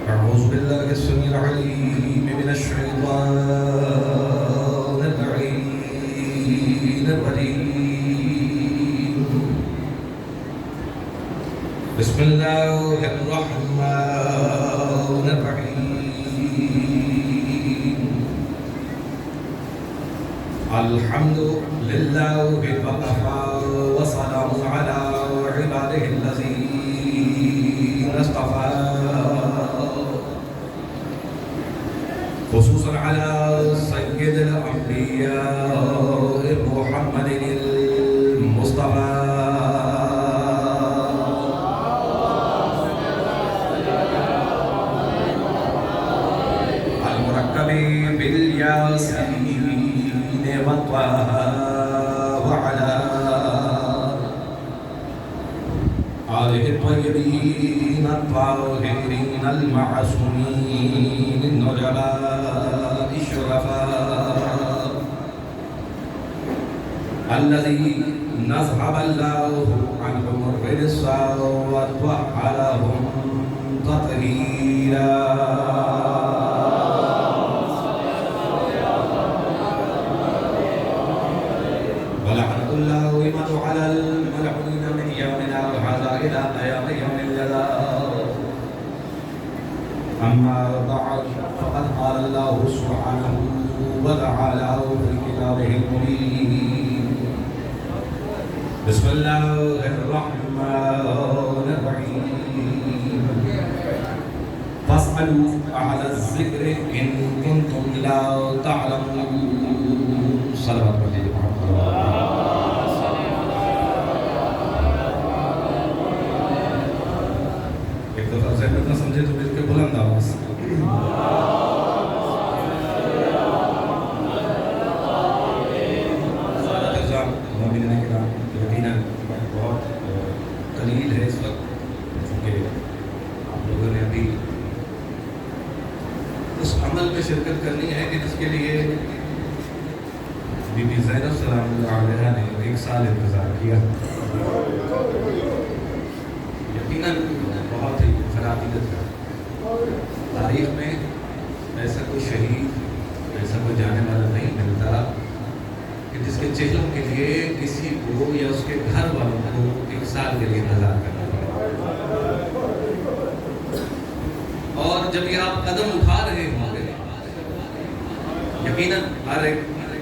أعوذ بالله السميع العليم من الشيطان اللعين الرجيم. بسم الله الرحمن الرحيم. الحمد لله وكفى وسلام على عباده الذين اصطفى، خصوصا على سيد الأنبياء محمد المصطفى المركب بالياسين والطه وعلى آله الطيبين الطاهرين المعصومين النجباء الشرفاء الذي نذهب الله عنهم الرجس وطهرهم تطهيرا. ولعنة الله ومن على الملعونين من يومنا هذا إلى قيام يوم الجزاء. أما بعد، فقد قال الله سبحانه وتعالى في كتابه المبين: بسم الله الرحمن الرحيم. فاسألوا أهل الذكر إن كنتم لا تعلمون. صلوات الله. ایک دفعہ ذہن نہ سمجھے تو مل کے بلند آواز. مومنین کرام، یقیناً بہت قلیل ہے اس وقت، چونکہ آپ لوگوں نے ابھی اس عمل میں شرکت کرنی ہے کہ جس کے لیے بی بی زینب سلام اللہ علیہ نے 1 سال انتظار کیا. یقیناً بہت ہی خرابیت ہے. تاریخ میں ایسا کوئی شہید، ایسا کوئی جانے والا نہیں ملتا کہ جس کے چہلوں کے لیے کسی کو یا اس کے گھر والوں کو 1 سال کے لیے انتظار کرنا پڑا. اور جب یہ آپ قدم اٹھا رہے ہوں گے، یقیناً ہر ایک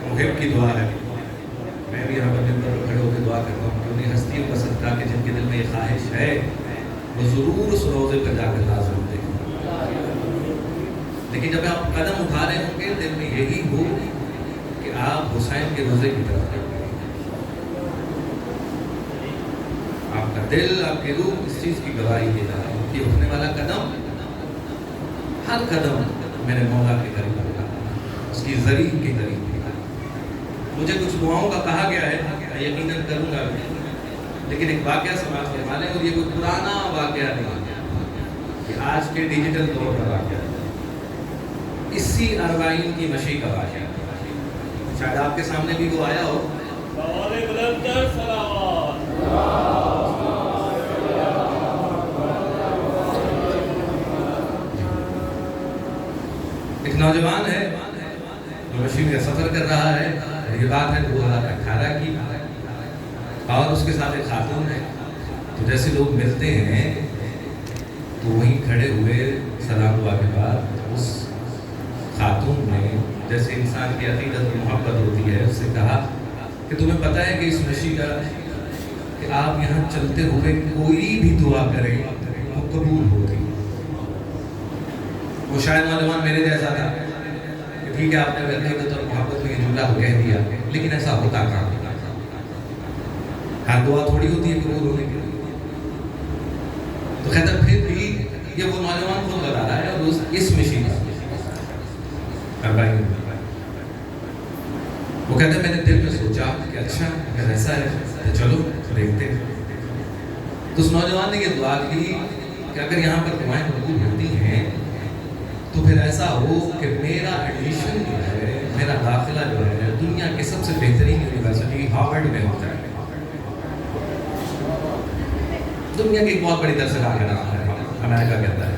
محب کی دعا ہے. میں بھی یہاں پر منبر پر کھڑے ہو کے دعا کرتا ہوں کہ انہیں ہستیوں کا صدقہ کہ جن کے دل میں یہ خواہش ہے وہ ضرور اس روزے پر جا کر حاضر ہوں گے. لیکن جب آپ قدم اٹھا رہے ہوں گے، دل میں یہی ہو کہ آپ حسین کے روزے کی طرف جائیں. آپ کا دل، آپ کی روح اس چیز کی گواہی دے رہا ہے کہ اٹھنے والا قدم، ہر قدم میرے مولا کے قریب ہوگا، اس کی ذریع کے قریب ہوگا. مجھے کچھ دعاؤں کا کہا گیا ہے، یقیناً کروں گا، لیکن ایک واقعہ سماعت فرما لیں. اور یہ کوئی پرانا واقعہ نہیں ہے، کہ آج کے ڈیجیٹل دور کا واقعہ ہے. اسی اربعین کی مشی کا واقعہ ہے. شاید آپ کے سامنے بھی وہ آیا ہو. ایک نوجوان ہے جو مشین کا سفر کر رہا ہے. یہ بات ہے 2018 کی، اور اس کے ساتھ ایک خاتون ہے. تو جیسے لوگ ملتے ہیں تو وہیں کھڑے ہوئے سلام ہوا کے بعد اس خاتون نے، جیسے انسان کی عقیدت و محبت ہوتی ہے، اس سے کہا کہ تمہیں پتہ ہے کہ اس مشی کا کہ آپ یہاں چلتے ہوئے کوئی بھی دعا کریں وہ قبول ہوتی. وہ شاید نوجوان میرے جیسا تھا کہ ٹھیک ہے، آپ نے عقیدت اور محبت میں یہ جملہ کہہ دیا، لیکن ایسا ہوتا کہاں؟ ہر دعا تھوڑی ہوتی ہے قبول ہونے کی. تو کہتا پھر بھی یہ وہ نوجوان خود بتا رہا ہے، اور اس مشی کا وہ کہتے ہیں میں نے دل میں سوچا کہ اچھا اگر ایسا ہے تو چلو دیکھتے. تو اس نوجوان نے یہ دعا کی کہ اگر یہاں پر دعائیں قبول ہوتی ہیں تو پھر ایسا ہو کہ میرا ایڈمیشن جو ہے، میرا داخلہ جو ہے دنیا کے سب سے بہترین یونیورسٹی ہارورڈ میں ہو جائے. دنیا کی ایک بہت بڑی درس گاہ کا نام ہے، امریکہ کے اندر ہے.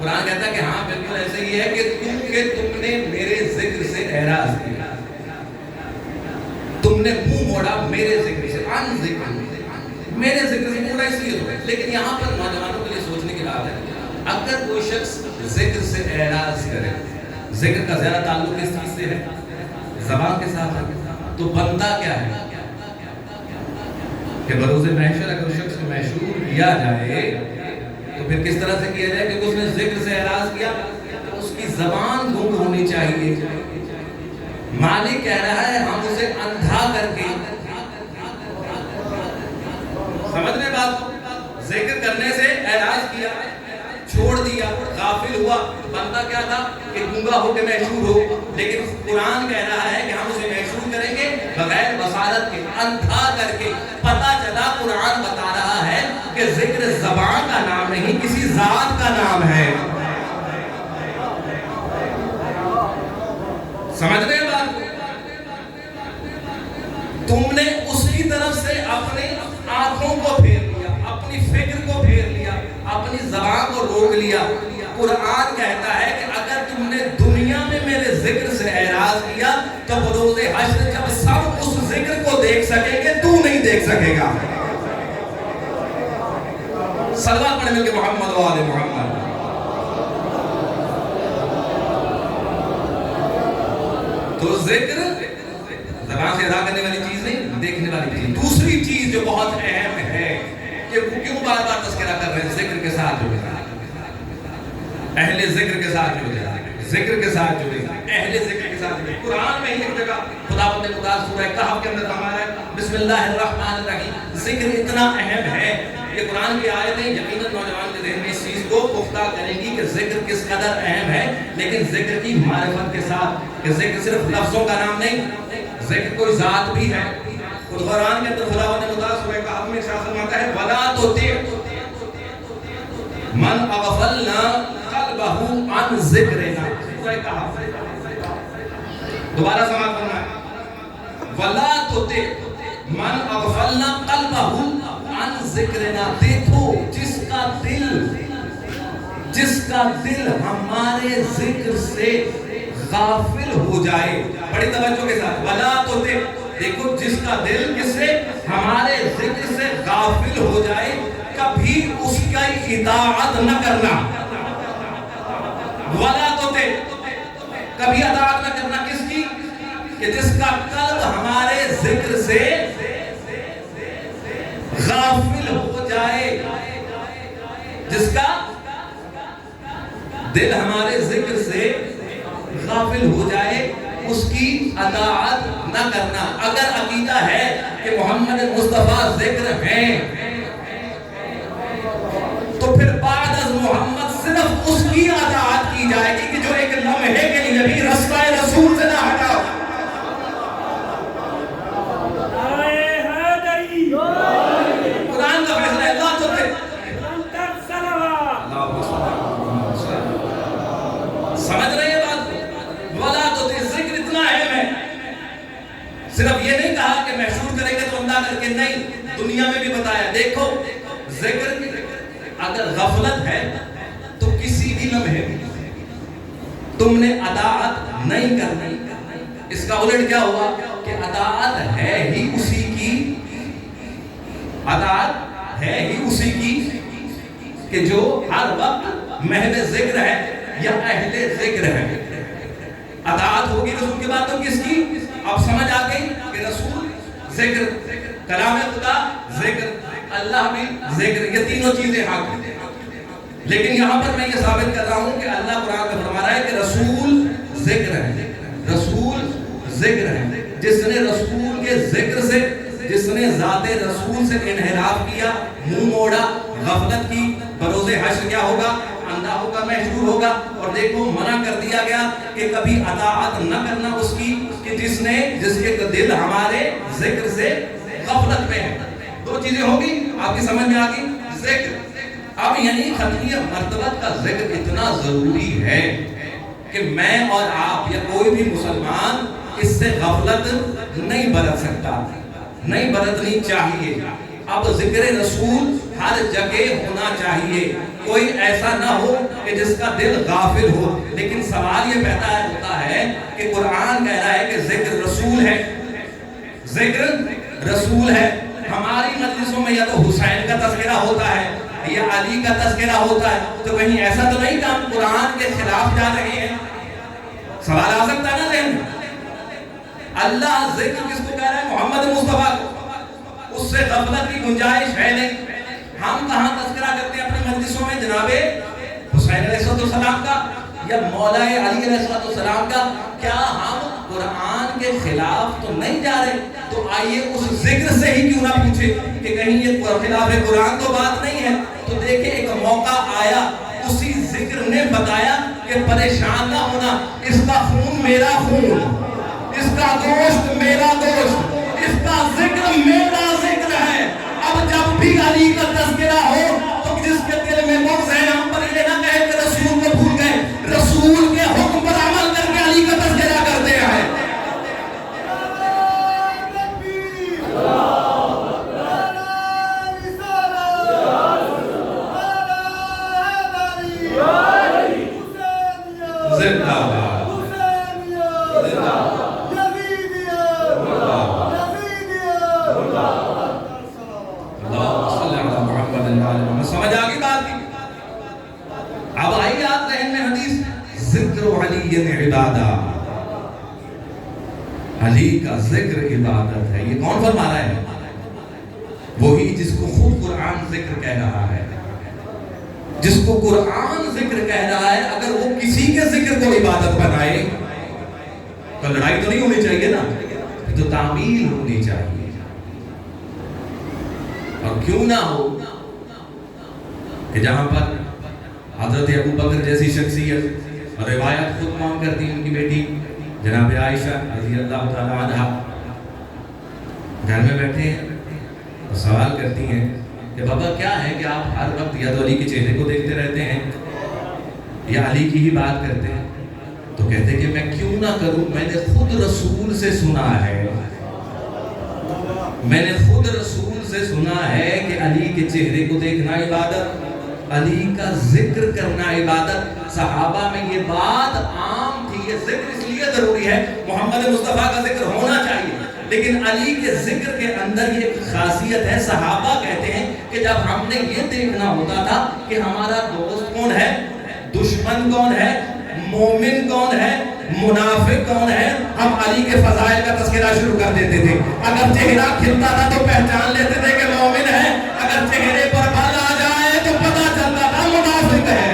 قرآن کہتا ہے کہ ہاں بالکل ایسے ہی ہے کہ تم نے میرے ذکر سے اعراض کیا، تم نے منہ موڑا میرے ذکر سے، ان ذکر میرے ذکر سے موڑا اس لیے ہو. لیکن یہاں پر نوجوانوں کے لیے سوچنے کی بات ہے، اگر کوئی شخص ذکر سے اعراض کرے، ذکر کا زیادہ تعلق اس چیز سے ہے، زبان کے ساتھ ہے، تو بنتا کیا ہے کہ بروز محشر اگر شخص کو محشور کیا جائے تو پھر کس طرح سے کیا جائے کہ اس نے ذکر سے اعراض کیا تو اس کی زبان گنگ ہونی چاہیے. مالک کہہ رہا ہے ہم اسے اندھا کر کے، سمجھ میں بات کو، ذکر کرنے سے اعراض کیا، چھوڑ دیا، غافل ہوا، بندہ کیا تھا کہ گنگا ہو کے محشور ہو. لیکن قرآن کہہ رہا ہے کہ ہم اسے محشور کریں گے بغیر بصارت کے، اندھا کر کے. پتہ چلا قرآن بتا رہا ہے کہ ذکر زبان کا نام نہیں، کسی ذات کا نام ہے. سمجھ رہے ہیں بات کو؟ تم نے اس کی طرف سے اپنی آنکھوں کو پھیر لیا، اپنی فکر کو پھیر لیا، اپنی زبان کو روک لیا. قرآن کہتا ہے کہ اگر تم نے دنیا میں میرے ذکر سے اعراض کیا تو بروز حشر جب سب اس ذکر کو دیکھ سکیں گے تو نہیں دیکھ سکے گا. صلوات پڑھیں مل کے محمد و آل محمد. تو ذکر زبان سے ادا کرنے والی چیز نہیں، دیکھنے والی چیز. دوسری چیز جو بہت اہم ہے کہ کیوں بار بار تذکرہ کر رہے ہیں ذکر کے ساتھ جڑے، اہل ذکر کے ساتھ جڑے، ذکر کے ساتھ جڑے، اہل ذکر کے ساتھ جڑے. قرآن میں ہی ایک جگہ خداوند خدا سورہ کہف کے اندر ہمارا ہے بسم اللہ الرحمن الرحیم. ذکر اتنا اہم ہے کہ قرآن کی آیتیں یقیناً نوجوان کے ذہن میں اس چیز کو پختہ کریں گی کہ ذکر کس قدر اہم ہے. لیکن ذکر کی معرفت کے ساتھ کہ ذکر صرف لفظوں کا نام نہیں، ذکر کوئی ذات بھی ہے. قرآن کے اندر خداوند خدا سورہ کہف میں ارشاد فرماتا ہے وَلَا تُطِعْ مَنْ أَغْفَلْنَا قَلْبَهُ عَنْ ذِكْرِنَا. سورہ کہف دوبارہ سماعت کرنا ہے وَلَا تُطِعْ مَنْ أَغْفَلْنَا قَلْبَهُ عَنْ ذِكْرِنَا. دیکھو جس کا دل ہمارے ذکر سے غافل ہو جائے، بڑی توجہ کے ساتھ وَلَا تُطِعْ، دیکھو جس کا دل کس سے ہمارے ذکر سے غافل ہو جائے کبھی اس کی اطاعت نہ کرنا. وَلَا تُطِعْ، کبھی اطاعت نہ کرنا کس کی؟ کہ جس کا قلب ہمارے ذکر سے غافل ہو جائے، جس کا دل ہمارے ذکر سے غافل ہو جائے اس کی اطاعت نہ کرنا. اگر عقیدہ ہے کہ محمد مصطفیٰ ذکر ہیں تو پھر بعد از محمد صرف اس کی اطاعت کی جائے گی کہ جو ایک لمحے کے لیے بھی رسول رسول سے نہ ہٹا. قرآن کا فیصلہ ہے اللہ تو سمجھ رہے ہیں بات. وَلَا تُطِعْ، ذکر اتنا اہم ہے. صرف یہ نہیں کہا کہ محشور کریں گے تو اندھا کر کے، نہیں، دنیا میں بھی بتایا. دیکھو ذکر اگر غفلت ہے تو کسی بھی لمحے تم نے اطاعت نہیں کرنی. اس کا الٹ کیا ہوا کہ اطاعت ہے ہی اسی کی، اطاعت ہے ہی اسی کی کہ جو ہر وقت محو ذکر ہے یا اہل ذکر ہے. اطاعت ہوگی رسول کے بات تو کس کی؟ اب سمجھ آ گئی کہ رسول ذکر، کلام خدا ذکر، اللہ بھی ذکر، یہ تینوں چیزیں حق ہیں. لیکن یہاں پر میں یہ ثابت کر رہا ہوں کہ اللہ قرآن میں فرما رہا ہے کہ رسول ذکر ہے، رسول ذکر ہے. جس نے رسول کے ذکر سے، جس نے ذات رسول سے انحراف کیا، منہ موڑا، غفلت کی، بروز حشر کیا ہوگا؟ اندھا ہوگا، محشور ہوگا. اور دیکھو منع کر دیا گیا کہ کبھی اطاعت نہ کرنا اس کی کہ جس کے دل ہمارے ذکر سے غفلت میں ہے. دو چیزیں ہوگی، آپ کی سمجھ میں آگئی. ذکر اب یعنی ختمی مرتبت کا ذکر اتنا ضروری ہے کہ میں اور آپ یا کوئی بھی مسلمان اس سے غفلت نہیں برت سکتا، نہیں برتنی چاہیے. اب ذکر رسول ہر جگہ ہونا چاہیے. کوئی ایسا نہ ہو کہ جس کا دل غافل ہو. لیکن سوال یہ پیدا ہوتا ہے کہ قرآن کہہ رہا ہے کہ ذکر رسول ہے، ذکر رسول ہے. ہماری مجلسوں میں یا تو حسین کا تذکرہ ہوتا ہے یا علی کا تذکرہ ہوتا ہے، تو کہیں ایسا تو نہیں کہ ہم قرآن کے خلاف جا رہے ہیں؟ سوال آ سکتا ہے نا ذہن میں. اللہ ذکر کس کو کہہ رہا ہے؟ محمد مصطفیٰ کو. اس سے غفلت کی گنجائش ہے نہیں. ہم کہاں تذکرہ کرتے ہیں اپنی مجلسوں میں؟ جناب حسین علیہ السلام کا یا مولا علی علیہ السلام کا. کیا ہم قرآن کے خلاف تو نہیں جا رہے؟ تو آئیے اس ذکر سے ہی کیوں نہ پوچھے کہ کہیں یہ خلاف قرآن تو بات نہیں ہے. تو دیکھیں ایک موقع آیا، اسی ذکر نے بتایا کہ پریشان نہ ہونا، اس کا خون میرا خون، اس کا گوشت میرا گوشت، اس کا ذکر میرا ذکر ہے. اب جب بھی علی کا تذکرہ ہو تو جس کے دل میں بغض ہے ہم پر یہ نہ کہے کہ رسول کو بھول گئے، رسول کے حکم پر عمل کر کے علی کا تذکرہ کرتے ہیں. سمجھ آگی بات کی؟ اب آئی آپ ذہن میں حدیث ذکر علی عبادہ، علی کا ذکر عبادت ہے. یہ کون فرما رہا ہے؟ وہی جس کو خود قرآن ذکر کہہ رہا ہے، جس کو قرآن ذکر کہہ رہا ہے. اگر وہ کسی کے ذکر کو عبادت بنائے تو لڑائی تو نہیں ہونی چاہیے نا، تو تعمیل ہونی چاہیے. اور کیوں نہ ہو کہ جہاں پر حضرت ابو بکر جیسی شخصیت، اور روایت خود قائم کرتی ہیں ان کی بیٹی جناب عائشہ رضی اللہ تعالی عنہا گھر میں بیٹھے ہیں اور سوال کرتی ہیں کہ بابا کیا ہے کہ آپ ہر وقت یا تو علی کے چہرے کو دیکھتے رہتے ہیں یا علی کی ہی بات کرتے ہیں؟ تو کہتے ہیں کہ میں کیوں نہ کروں، میں نے خود رسول سے سنا ہے، میں نے خود رسول سے سنا ہے کہ علی کے چہرے کو دیکھنا عبادت، علی کا ذکر کرنا عبادت. صحابہ میں یہ بات عام تھی. یہ ذکر اس لیے ضروری ہے، محمد مصطفیٰ کا ذکر ہونا چاہیے، لیکن علی کے ذکر کے اندر یہ ایک خاصیت ہے. صحابہ کہتے ہیں کہ جب ہم نے یہ دیکھنا ہوتا تھا کہ ہمارا دوست کون ہے، دشمن کون ہے، مومن کون ہے، منافق کون ہے، ہم علی کے فضائل کا تذکرہ شروع کر دیتے تھے. اگر چہرہ کھلتا تھا تو پہچان لیتے تھے کہ مومن ہے، اگر چہرے پر بال آ جائے تو پتہ چلتا تھا منافق ہے.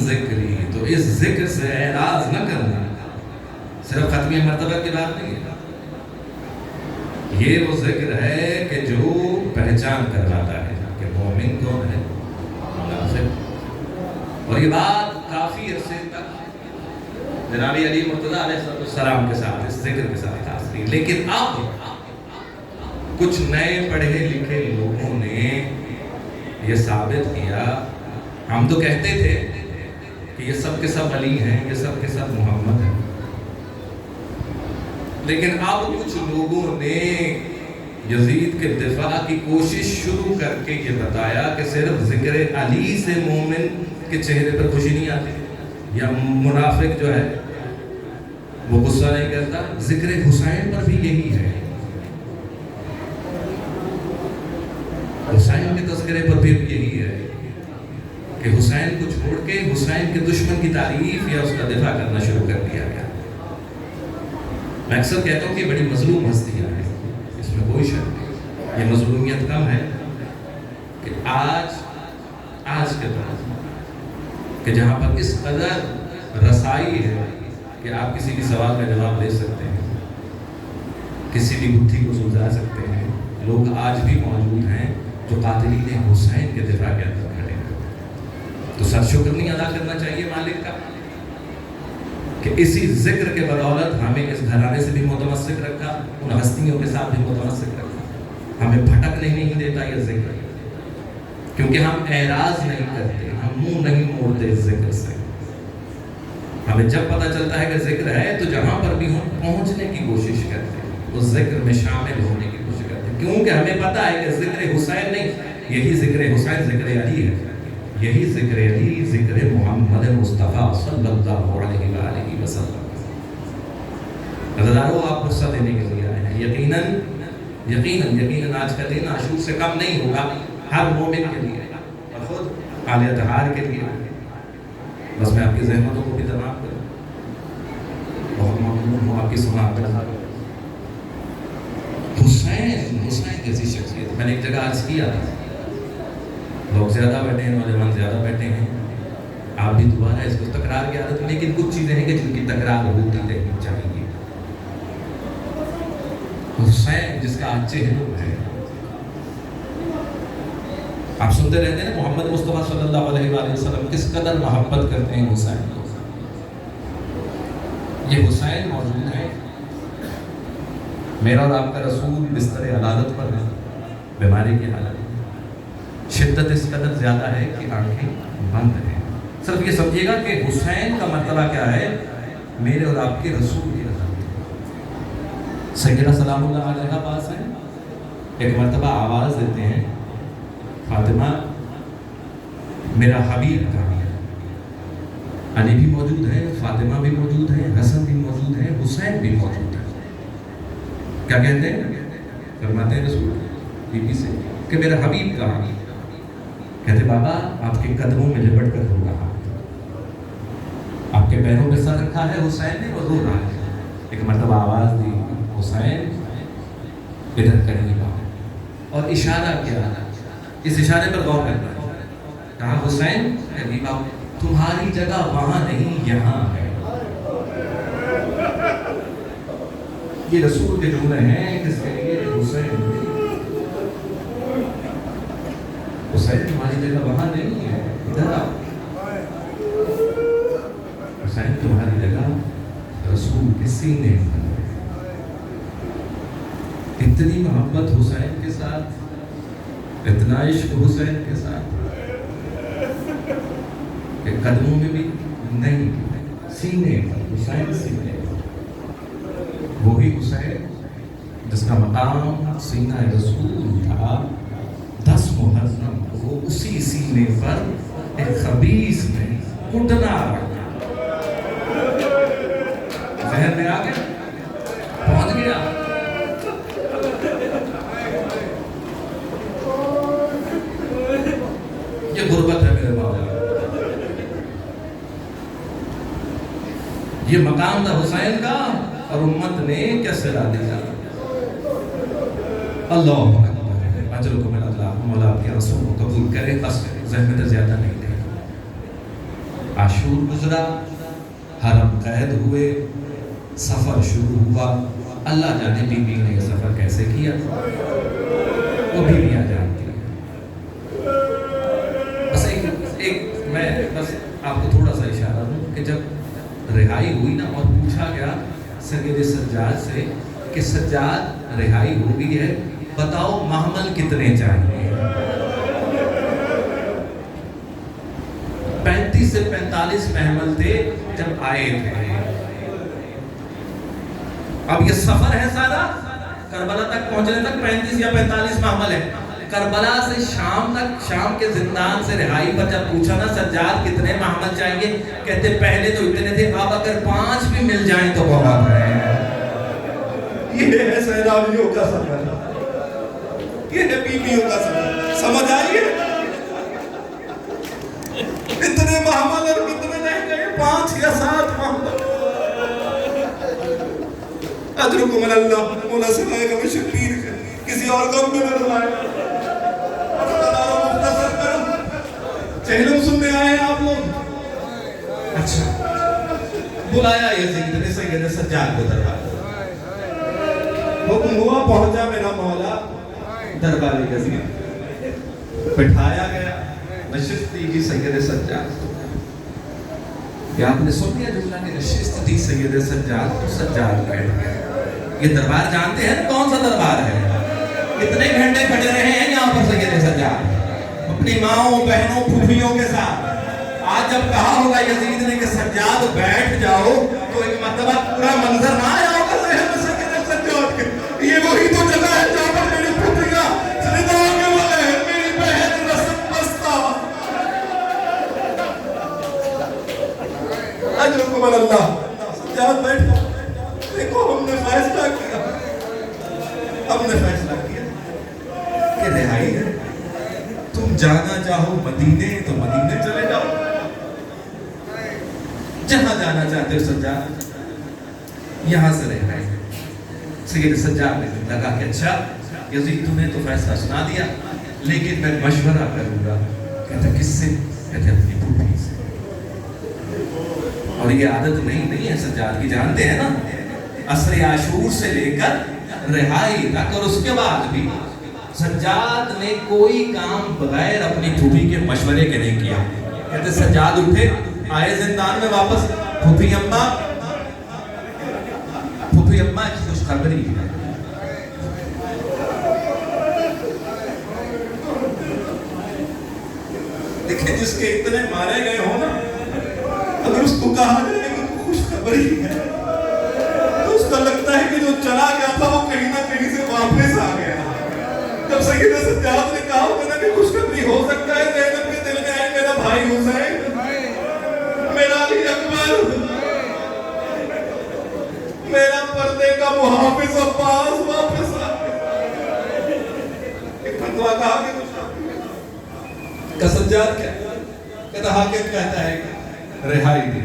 ذکری تو اس ذکر سے اعراض نہ کرنا، صرف ختمی مرتبہ کی بات نہیں ہے. یہ وہ ذکر ہے کہ جو پہچان کرواتا ہے کہ مومن کون ہے، منافق. اور یہ بات کافی عرصے تک جناب علی مرتضیٰ علیہ السلام کے ساتھ اس ذکر کے ساتھ تاثیر. لیکن اب کچھ نئے پڑھے لکھے لوگوں نے یہ ثابت کیا، ہم تو کہتے تھے کہ یہ سب کے سب علی ہیں، یہ سب کے سب محمد ہیں، لیکن اب کچھ لوگوں نے یزید کے دفاع کی کوشش شروع کر کے یہ بتایا کہ صرف ذکر علی سے مومن کے چہرے پر خوشی نہیں آتی، یا منافق جو ہے وہ غصہ نہیں کرتا. ذکر حسین پر بھی یہی ہے، حسین کے تذکرے پر بھی یہی ہے کہ حسین کو چھوڑ کے حسین کے دشمن کی تعریف یا اس کا دفاع کرنا شروع کر دیا گیا. میں اکثر کہتا ہوں کہ بڑی مظلوم ہستیاں ہیں، اس میں کوئی شک نہیں. یہ مظلومیت کم ہے کہ آج کے دور کہ جہاں پر اس قدر رسائی ہے کہ آپ کسی بھی سوال کا جواب دے سکتے ہیں، کسی بھی گتھی کو سلجھا سکتے ہیں. لوگ آج بھی موجود ہیں جو قاتلین حسین کے دفاع کے اندر کھڑے ہیں. تو سر شکر نہیں ادا کرنا چاہیے مالک کا کہ اسی ذکر کے بدولت ہمیں اس گھرانے سے بھی متمسک رکھا، ان ہستیوں کے ساتھ بھی متمسک رکھا. ہمیں بھٹکنے نہیں دیتا یہ ذکر، کیونکہ ہم اعراض نہیں کرتے، ہم منہ نہیں موڑتے اس ذکر سے. ہمیں جب پتہ چلتا ہے کہ ذکر ہے تو جہاں پر بھی ہم پہنچنے کی کوشش کرتے ہیں، اس ذکر میں شامل ہونے کی کوشش کرتے ہیں، کیونکہ ہمیں پتہ ہے کہ ذکر حسین نہیں، یہی ذکر حسین ذکر علی ہے، یہی ذکر علی ذکر محمد مصطفیٰ صلی اللہ علیہ وآلہ وسلم۔ عزیزانو، آپ غصہ دینے کے لیے آئے ہیں، یقیناً آج کا دن عاشور سے کم نہیں ہوگا ہر مومن کے لیے اور خود عالیہ تہار کے لیے۔ بس میں آپ کی زحمتوں کو بھی تمام کروں، بہت ممنون ہوں آپ کی سماعت کا۔ حسین جیسی شخصیت، میں نے ایک جگہ عرض کیا تھا، لوگ زیادہ بیٹھے ہیں، نوجوان زیادہ بیٹھے ہیں، آپ بھی دوبارہ اس کو تکرار کی عادت، لیکن کچھ چیزیں ہیں کہ جن کی تکرار ہوتی رہنی چاہیے۔ حسین جس کا آج چہرہ ہے، آپ سنتے رہتے ہیں محمد مصطفیٰ صلی اللہ علیہ وآلہ وسلم کس قدر محبت کرتے ہیں حسین کو۔ یہ حسین موجود ہے، میرا اور آپ کا رسول بستر عدالت پر ہے، بیماری کی حالت میں، شدت اس قدر زیادہ ہے کہ آنکھیں بند ہیں۔ صرف یہ سمجھیے گا کہ حسین کا مرتبہ کیا ہے میرے اور آپ کے رسول کی رضا۔ سیدنا سلام اللہ علیہ پاس ہیں، ایک مرتبہ آواز دیتے ہیں، فاطمہ میرا حبیب کہاں ہے؟ علی بھی موجود ہے، فاطمہ بھی موجود ہے، حسن بھی موجود ہے، حسین بھی موجود ہے۔ کیا کہتے ہیں؟ فرماتے ہیں رسول بی بی سے کہ میرا حبیب کہاں ہے؟ کہتے بابا آپ کے قدموں میں لپٹ کر رو رہا ہے، آپ کے پیروں میں سر رکھا ہے حسین نے، وہ رو رہا ہے۔ ایک مرتبہ آواز دی، حسین ادھر قریب آؤ، اور اشارہ کیا، اس اشارے پر غور کرنا ہے، کہا حسین قریب آؤ، تمہاری جگہ وہاں نہیں یہاں ہے۔ یہ رسول کے جملے ہیں جس کے لیے حسین تمہاری جگہ وہاں نہیں ہے، ادھر آؤ۔ حسین تمہاری جگہ رسول کے سینے پر۔ اتنی محبت حسین کے ساتھ، اتنا عشق حسین کے ساتھ کہ قدموں میں بھی نہیں، سینے پر، حسین سینے پر۔ وہی حسین جس کا مقام سینہ رسول تھا، 10 محرم وہ اسی سینے پر ایک خبیث نے گھٹنا رکھا۔ ذہن میں آ گیا، پہنچ گیا۔ یہ غربت ہے میرے مولا، یہ مقام تھا حسین کا اور امت نے کیا صدا دیا۔ اللہ اکبر، اجرکم اللہ، مولا آپ کے رسول کو قبول کرے، بس زحمت زیادہ نہیں دے۔ عاشور گزرا، حرم قید ہوئے، سفر شروع ہوا، اللہ جانے بی بی نے یہ سفر کیسے کیا، وہ بیویاں جانتی ہیں۔ بس میں آپ کو تھوڑا سا اشارہ دوں کہ جب رہائی ہوئی نا اور پوچھا گیا سید سجاد سے کہ سجاد رہائی ہو گئی ہے، بتاؤ محمل کتنے چاہیے؟ 35 سے 45 محمل تھے جب آئے تھے۔ اب یہ سفر ہے سارا، کربلا تک پہنچنے تک 35 یا 45 محمل ہے۔ کربلا سے شام تک، شام کے زندان سے رہائی پر جب پوچھا نا سجاد کتنے محمل چاہیے، کہتے پہلے تو اتنے تھے، اب اگر 5 بھی مل جائیں تو بہت ہے۔ یہ ہے سیلابیوں کا سفر، یہ ہے بیویوں کا سفر، سمجھ آئیے؟ اتنے محمل اور کتنے رہ گئے، 5 یا 7 محمل۔ اجرکم اللہ، مولا سنائے گا میں شبیر کسی اور غم میں نہ ڈالائے۔ چہلم سننے آئے ہیں آپ لوگ؟ اچھا، بلایا یزید نے سید سجاد کو دربار، حکم ہوا، پہنچا میرا مولا دربار یزید، بٹھایا گیا، نشست دی سید سجاد۔ کیا آپ نے سن لیا جملہ کہ نشست دی سید سجاد تو سجاد بیٹھ گیا؟ یہ دربار جانتے ہیں کون سا دربار ہے؟ کتنے گھنٹے کھڑے رہے ہیں یہاں پر سید سجاد، اپنی ماؤں بہنوں پھوپھیوں کے ساتھ آج جب کہا ہوگا یزید نے کہ سجاد بیٹھ جاؤ تو ایک مرتبہ پورا منظر نہ آیا ہوگا ذہن میں سیدنا سجاد کے یہ وہی تو جگہ ہے جہاں پر میری پتریاں سجدہ کے والے ہیں میری بہن رسم بستہ اجرکم اللہ سجاد بیٹھ جاؤ دیکھو ہم نے فیصلہ کیا کہ رہائی ہے تم جانا چاہو مدینے تو مدینے چلے جاؤ جہاں جانا چاہتے ہو سجاد یہاں سے رہائی سید سجاد نے لگا کہ اچھا یزید تم نے تو فیصلہ سنا دیا لیکن میں مشورہ کروں گا کہتا کس سے کہتے اپنی پھوپھی سے اور یہ عادت نہیں ہے سجاد کی جانتے ہیں نا عصر عاشور سے لے کر رہائی تک اور اس کے بعد بھی سجاد نے کوئی کام بغیر اپنی پھوپھی کے مشورے کے نہیں کیا کہتے سجاد اٹھے آئے زندان میں واپس پھوپھی اماں کی خوشخبری ہے دیکھیں جس کے اتنے مارے گئے ہو نا اگر اس کو کہا جائے کہ تو خوشخبری ہے تو اس کا لگتا ہے کہ جو چلا گیا تھا وہ کہیں نہ کہیں سے واپس آ گیا جب سیدنا سجاد نے کہا ہوگا کہ خوشخبری ہو سکتا ہے زینب کے دل میں آئے میرا بھائی حسین میرا علی اکبر میرا پردے کا محافظ عباس واپس آ گیا ایک فتویٰ کہا کہ کچھ سجاد کیا کہتا حاکم کہتا ہے کہ رہائی دی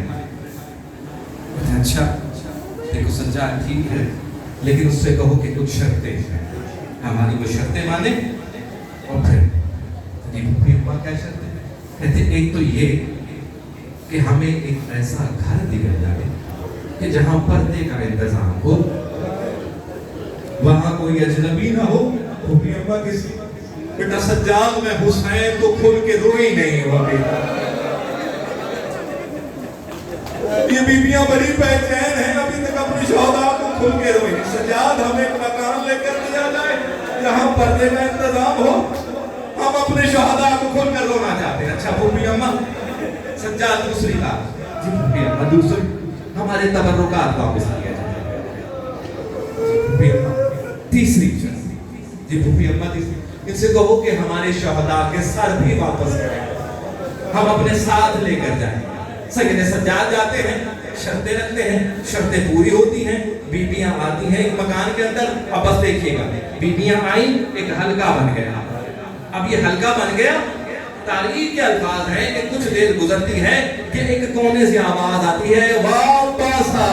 اچھا دیکھو سجاد ٹھیک ہے لیکن اس سے کہو کہ کچھ شرطیں ہیں ہماری وہ شرطیں مانے اور پھر جی پھوپھی اماں کیا شرطیں کہتے ایک تو یہ کہ ہمیں ایک ایسا گھر دیا جائے کہ جہاں پردے کا انتظام ہو وہاں کوئی اجنبی نہ ہو پھوپھی اماں کسی بیٹا سجاد میں حسین تو کھل کے روئی نہیں ہوا بیٹا یہ بیبیاں بڑی پہچان ہیں ابھی تک اپنی شہداء کو کھل کے روئی نہیں سجاد ہمیں ایک مکان لے کر دیا جائے جہاں پردے کا انتظام ہو ہم اپنے شہداء کو کھل کر رونا چاہتے ہیں اچھا پھوپھی اماں سجاد دوسری بات جی پھوپھی اماں دوسری ہمارے تبرکات واپس کیا جائے جی پھوپھی اماں تیسری چیز جی پھوپھی اماں تیسری ان سے کہو کہ ہمارے شہداء کے سر بھی واپس کریں ہم اپنے ساتھ لے کر جائیں سیدنا سجاد جاتے ہیں شرطیں رکھتے ہیں شرطیں پوری ہوتی ہیں بیبیاں آتی ہیں ایک مکان کے اندر اب بس دیکھیے گا بیبیاں آئیں ایک حلقہ بن گیا اب یہ حلقہ بن گیا تاریخ کے الفاظ ہیں کہ کچھ دیر گزرتی ہے کہ ایک کونے سے آواز آتی ہے واپس آ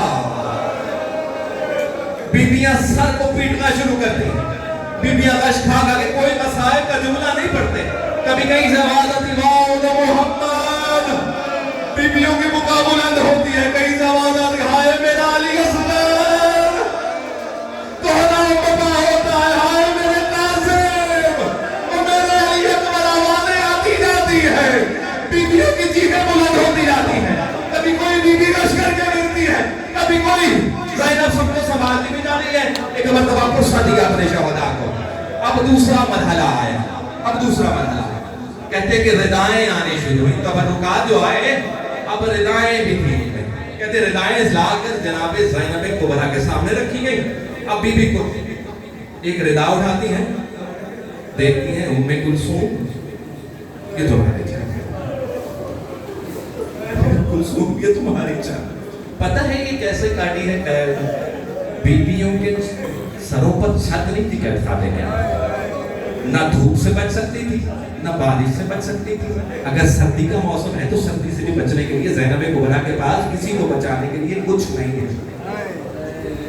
بیبیاں سر کو پیٹنا شروع کرتی ہیں بیبیاں غش کھا کھا کے کوئی مصائب کا جملہ نہیں پڑھتے کبھی کہیں سے آواز آتی واؤ محمد بیبیوں کی مقابلت ہوتی ہے کہیں سے آواز آتی ہائے میرا علی اصغر کونا بابا ہوتا ہے ہائے میرے قاسم اور میرے علی اکبر آوازیں آتی جاتی ہے بیبیوں کی چیخیں بلند ہوتی جاتی ہیں کبھی کوئی بیبی غش کر کے گرتی ہے کبھی کوئی زینب سب کو سنبھالتی بھی جا رہی ہے ایک مرتبہ پرسہ دیا اپنے شہداء کو اب دوسرا مرحلہ آیا کہتے کہ ردائیں آنے شروع ہوئی تبرکات جو آئے اب ردائیں بھی تھی کہتے ردائیں لا کر جناب زینب کبریٰ کے سامنے رکھی گئی اب بی بی کو ایک ردا اٹھاتی ہیں دیکھتی ہیں ام کلثوم یہ تمہاری چاہ کلثوم یہ تمہاری چاہ پتہ ہے یہ کیسے کاٹی ہے قید بیبیوں کے سروں پر چھت نہیں تھی قید کھاتے گیا نہ دھوپ سے بچ سکتی تھی نہ بارش سے بچ سکتی تھی اگر سردی کا موسم ہے تو سردی سے بھی بچنے کے لیے زینب کبریٰ کے پاس کسی کو بچانے کے لیے کچھ نہیں ہے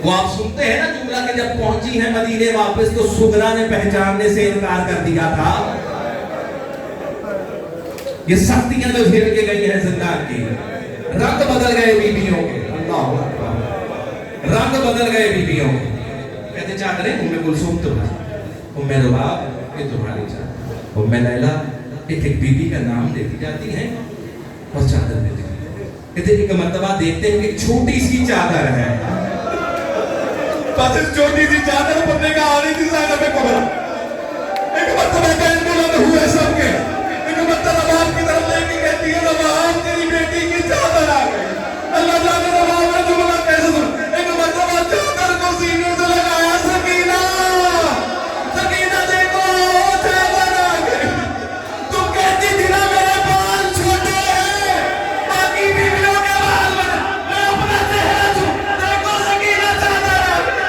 وہ آپ سنتے ہیں نا جملہ کہ جب پہنچی ہے مدینے واپس تو سغرا نے پہچاننے سے انکار کر دیا تھا یہ سختیاں جو جھیل کے گئی ہیں زندان کی رنگ بدل گئے بیبیوں کے اللہ اکبر رنگ بدل گئے بیبیوں کے کہتے چادریں ام کلثوم تمہاری ام رباب یہ تمہاری چادر ام لیلا ایک بیوی کا نام دیتی جاتی ہیں اور چادر دیتی ہیں کہتے ایک مرتبہ دیکھتے ہیں کہ ایک چھوٹی سی چادر ہے بس اس چھوٹی سی چادر پتنے کا آ رہی تھی زینب کبریٰ ایک مرتبہ کہیں بلند ہوئے سب کے ایک مرتبہ باپ کی طرف لے کے کہتی ہے رباب تیری بیٹی کی چادر آ گئی. اللہ جانے رباب نے جملہ کیسے سن. ایک مرتبہ چادر کو سینے سے لگایا, سکینہ سکینہ دیکھو چادر آ گئی. تم کہتی تھی نا میرے بال چھوٹے ہیں, باقی بیویوں کے بال بڑے, میں اپنا چہرہ چھو, دیکھو سکینہ چادر آ گئی.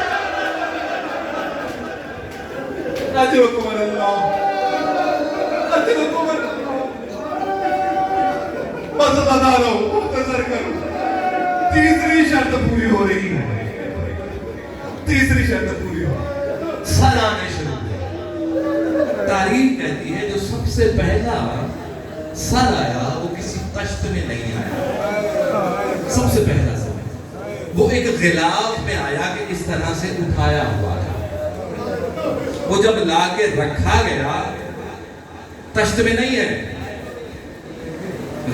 اجرکم اللہ, اجرکم اللہ. بس بتا دو, مختصر کرو. تیسری شرط پوری ہو رہی ہے, تیسری شرط پوری ہو رہی ہے. سر آنے شروع ہوئے. تاریخ کہتی ہے جو سب سے پہلا سر آیا وہ کسی تشت میں نہیں آیا. سب سے پہلا سر وہ ایک غلاف میں آیا کہ اس طرح سے اٹھایا ہوا تھا. وہ جب لا کے رکھا گیا, تشت میں نہیں ہے,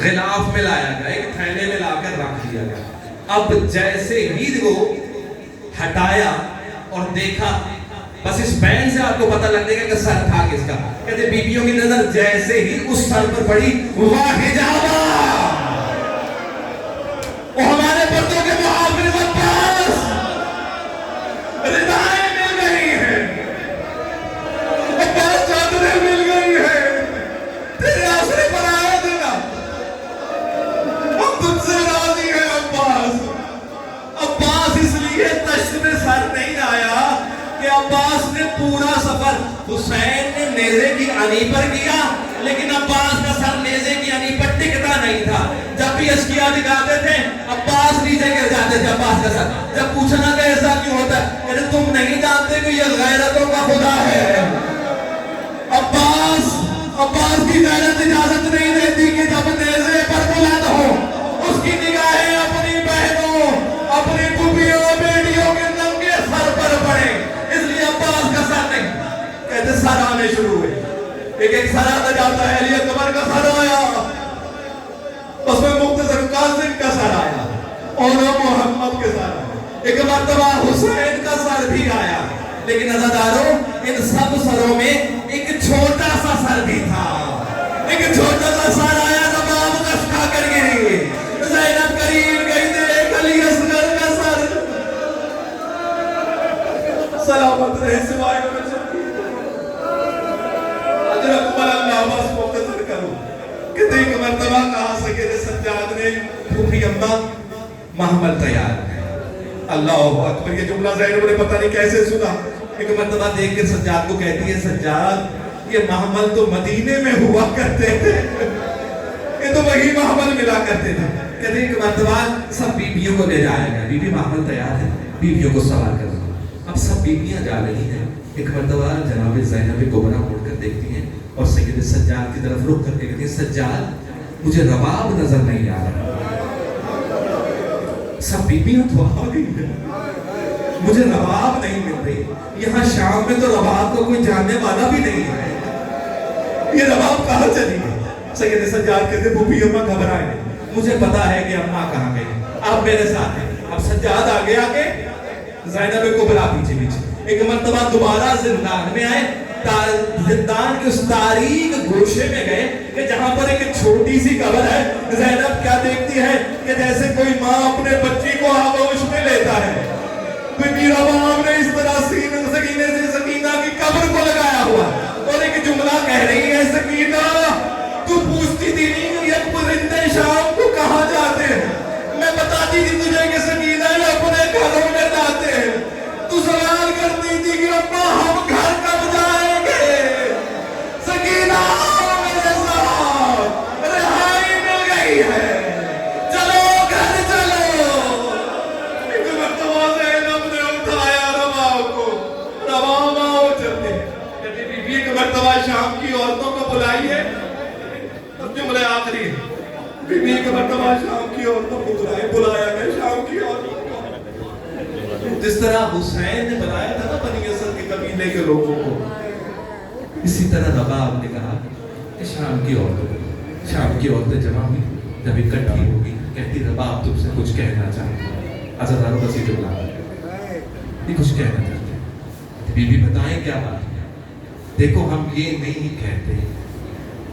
غلاف میں لایا گیا, ایک تھیلے میں لا کر رکھ دیا گیا. اب جیسے ہی وہ ہٹایا اور دیکھا, بس اس بین سے آپ کو پتہ لگ جائے گا کہ سر تھا کس کا. کہتے بیویوں کی نظر جیسے ہی اس سر پر پڑی, واہ حجابہ, وہ ہمارے پردوں کے محافظ عباس, ردائیں مل گئی ہیں, عباس چادریں مل گئی ہیں, تیرے آسرے پر آیا دینا, ہم تجھ سے راضی ہیں عباس. عباس اس لیے تشت میں سر نہیں آیا کہ عباس نے پورا سفر حسین نے نیزے کی انی پر کیا, لیکن عباس کا سر نیزے کی انی پر ٹکتا نہیں تھا. جب بھی اشکیا دکھاتے تھے عباس نیچے گر جاتے تھے. عباس کا سر جب پوچھنا کہ ایسا کیوں ہوتا ہے, کہتے تم نہیں جانتے کہ یہ غیرتوں کا خدا ہے. عباس کی غیرت اجازت نہیں دیتی کہ جب نیزے پر بلند ہو اس کی نگاہیں اپنی بہنوں, اپنی پھوپھیوں, بیٹیوں کے ننگے سر پر پڑے. اس لیے عباس کا سر نہیں. کہتے سر آنے شروع ہوئے, ایک ایک سر آتا جاتا ہے. علی اکبر کا سر آیا, اس میں مختصر قاسم کا سر آیا, اور محمد کے سر آیا. ایک مرتبہ حسین کا سر بھی آیا. لیکن عزاداروں, ان سب سروں میں ایک چھوٹا سا سر بھی تھا. ایک چھوٹا سا سر آیا, رباب کش کھا کر گری. زینب قریب گئی, دیکھ علی اصغر کا سر سلامت رہے سوائے میں اجرکم اللہ. بس مختصر کرو. کہتے ایک مرتبہ کہا سکے سجاد نے, پھوپھی اماں محمل تیار ہے. اللہ اکبر, یہ جملہ زینب نے پتہ نہیں کیسے سنا. ایک مرتبہ دیکھ کر سجاد کو کہتی ہے, سجاد یہ محمل تو مدینے میں ہوا کرتے تھے, یہ تو وہی محمل ملا کرتے تھے. کہتے ایک مرتبہ سب بیویوں کو لے جایا گیا. بیوی محمل تیار ہے, بیویوں کو سوار کر دو. اب سب بیویاں جا رہی ہیں. ایک مرتبہ جناب زینب کبریٰ مڑ کر دیکھتی ہیں اور سید سجاد کی طرف رخ کر کے کہتی ہیں, سجاد مجھے رباب نظر نہیں آ رہا. سب بیویاں تو آ گئی ہیں, مجھے رباب نہیں مل رہی. یہاں شام میں تو رباب کو کوئی جاننے والا بھی نہیں ہے, یہ رباب کہاں چلی گئی. سید سجاد کہتے بھوپھی اماں گھبرائے نہیں, مجھے پتا ہے کہ اماں کہاں گئی, آپ میرے ساتھ ہیں. اب سجاد آگے آگے, زینب کبریٰ پیچھے پیچھے. ایک مرتبہ دوبارہ زندان میں آئے, زندان کے اس تاریک گوشے میں گئے کہ جہاں پر ایک چھوٹی سی قبر ہے. زینب کیا دیکھتی ہے کہ جیسے کوئی ماں اپنے بچی کو آغوش میں لیتا ہے. بی رباب نے اس طرح سکینہ سے سکینہ کی قبر کو لگایا ہوا اور ایک جملہ کہہ رہی ہے, سکینہ تو پوچھتی تھی نہیں یہ پرندے شام کو کہاں جاتے ہیں, میں بتاتی تھی تجھے کہ سکینہ یہ اپنے گھروں میں جاتے ہیں. تو سوال کرتی تھی کہ ابا ہم گھر کب جائیں گے. سکینہ میرے ساتھ رہائی مل گئی ہے, چلو گھر چلو. ایک مرتبہ زینب نے اٹھایا رباب کو, رباب آؤ چلتے. کہتی بیوی ایک مرتبہ شام کی عورتوں کو بلائیے. اب جملے آخری ہے, بیوی ایک مرتبہ شام کی عورتوں کو بلایا گیا, شام کی عورتوں کو. جس طرح حسین نے بتایا تھا نا بنی اسد کے قبیلے کے لوگوں کو, اسی طرح رباب نے کہا کہ شام کی عورتیں جمع ہوئی. جب اکٹھی ہوگی کہتی رباب تم سے کچھ کہنا چاہتی ہے. عزاداروں بس یہ جملہ یہ کچھ کہنا چاہتے ہیں. بی بی بتائیں کیا بات ہے. دیکھو ہم یہ نہیں کہتے